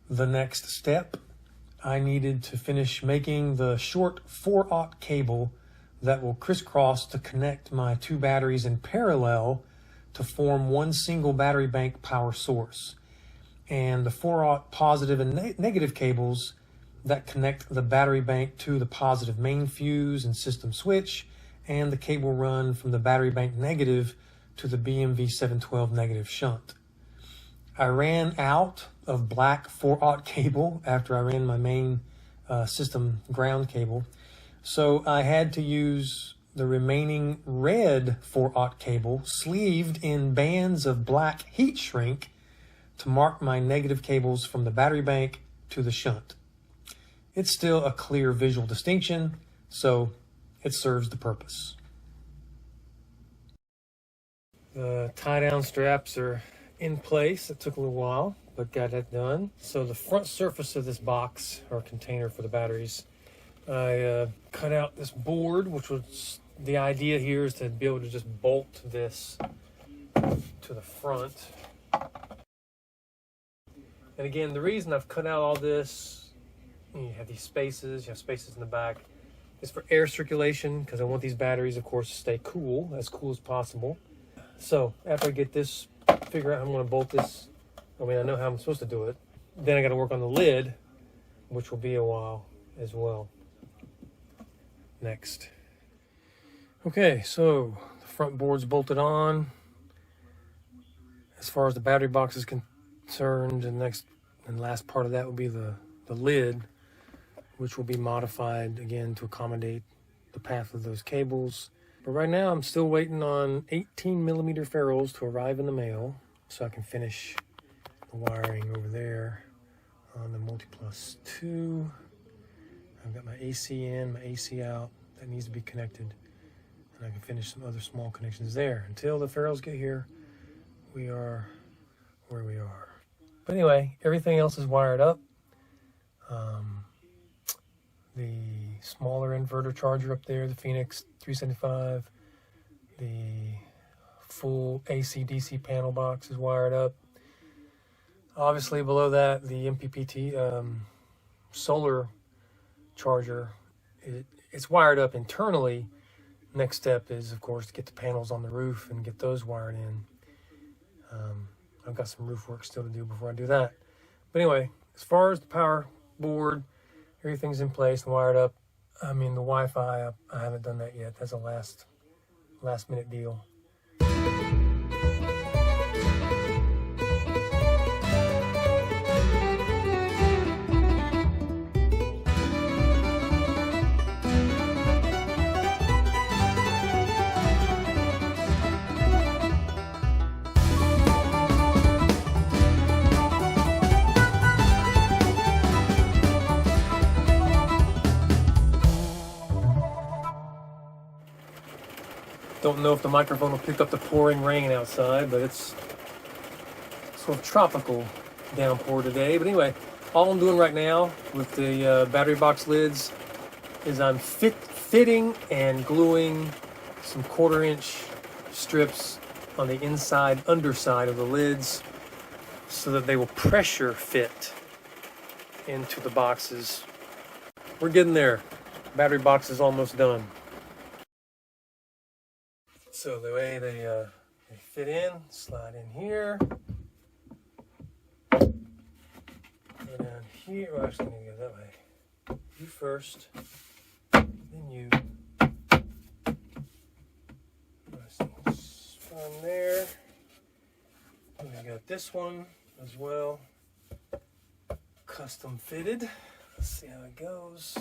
The next step, I needed to finish making the short 4/0 cable that will crisscross to connect my two batteries in parallel to form one single battery bank power source. And the 4/0 positive and negative cables that connect the battery bank to the positive main fuse and system switch, and the cable run from the battery bank negative to the BMV 712 negative shunt. I ran out of black 4/0 cable after I ran my main system ground cable, so I had to use the remaining red 4/0 cable sleeved in bands of black heat shrink to mark my negative cables from the battery bank to the shunt. It's still a clear visual distinction, so it serves the purpose. The tie-down straps are in place. It took a little while, but got that done. So the front surface of this box or container for the batteries, I cut out this board, which was the idea here is to be able to just bolt this to the front. And again, the reason I've cut out all this, you have these spaces, you have spaces in the back, is for air circulation, because I want these batteries, of course, to stay cool as possible. So after I get this, figure out how I'm going to bolt this, I mean, I know how I'm supposed to do it. Then I got to work on the lid, which will be a while as well. Next. Okay, so the front board's bolted on. As far as the battery box is concerned, the next and last part of that will be the lid, which will be modified again to accommodate the path of those cables. But right now I'm still waiting on 18mm ferrules to arrive in the mail so I can finish the wiring over there on the Multiplus 2. I've got my AC in, my AC out. That needs to be connected. And I can finish some other small connections there. Until the ferrules get here, we are where we are. But anyway, everything else is wired up. The smaller inverter charger up there, the Phoenix 375, the full AC/DC panel box is wired up. Obviously below that, the MPPT solar charger, it's wired up internally. Next step is, of course, to get the panels on the roof and get those wired in. I've got some roof work still to do before I do that. But anyway, as far as the power board, everything's in place and wired up. I mean, the Wi-Fi, I haven't done that yet. That's a last minute deal. Don't know if the microphone will pick up the pouring rain outside, but it's sort of tropical downpour today. But anyway, all I'm doing right now with the battery box lids is I'm fitting and gluing some 1/4-inch strips on the inside underside of the lids so that they will pressure fit into the boxes. We're getting there. Battery box is almost done. So the way they fit in, slide in here, go down here. Well, actually, I'm going to go that way. You first, then you. From there, and we got this one as well, custom fitted. Let's see how it goes.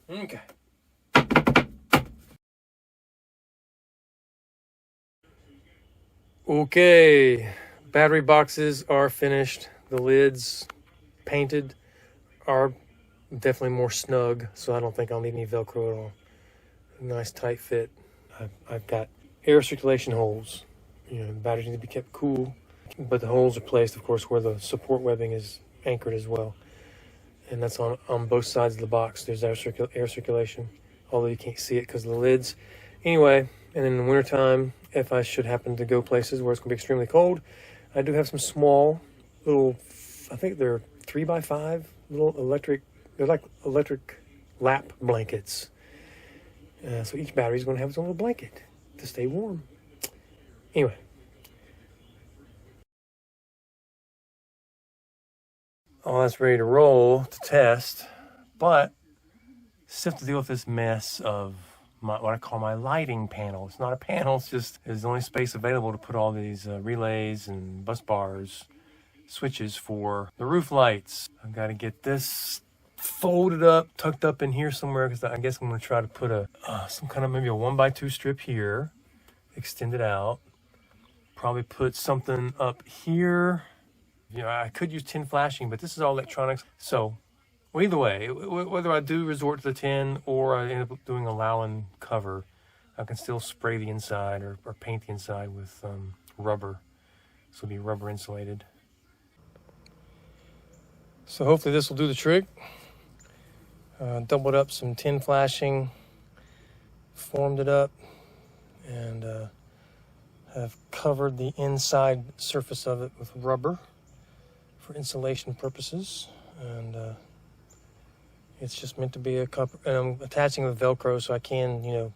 Okay. Okay, battery boxes are finished. The lids painted are definitely more snug, so I don't think I'll need any Velcro at all. Nice tight fit. I've got air circulation holes. You know, the batteries need to be kept cool, but the holes are placed, of course, where the support webbing is anchored as well. And that's on both sides of the box. There's air circulation, although you can't see it because of the lids. Anyway, and in the wintertime, if I should happen to go places where it's going to be extremely cold, I do have some small little, I think they're 3x5 little electric, they're like electric lap blankets. So each battery is going to have its own little blanket to stay warm. Anyway. All that's ready to roll to test, but still have to deal with this mess of what I call my lighting panel. It's not a panel, it's just there's only space available to put all these relays and bus bars, switches for the roof lights. I've got to get this folded up, tucked up in here somewhere, because I guess I'm going to try to put a some kind of maybe a 1x2 strip here, extend it out. Probably put something up here. You know, I could use tin flashing, but this is all electronics. So, well, either way, whether I do resort to the tin or I end up doing a Lowen cover, I can still spray the inside or paint the inside with rubber. This will be rubber insulated. So hopefully this will do the trick. Doubled up some tin flashing, formed it up, and have covered the inside surface of it with rubber for insulation purposes. And it's just meant to be a cover. And I'm attaching with Velcro so I can, you know,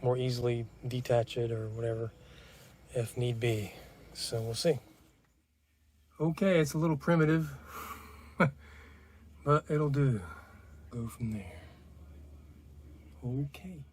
more easily detach it or whatever if need be. So we'll see. Okay, it's a little primitive, but it'll do. Go from there. Okay.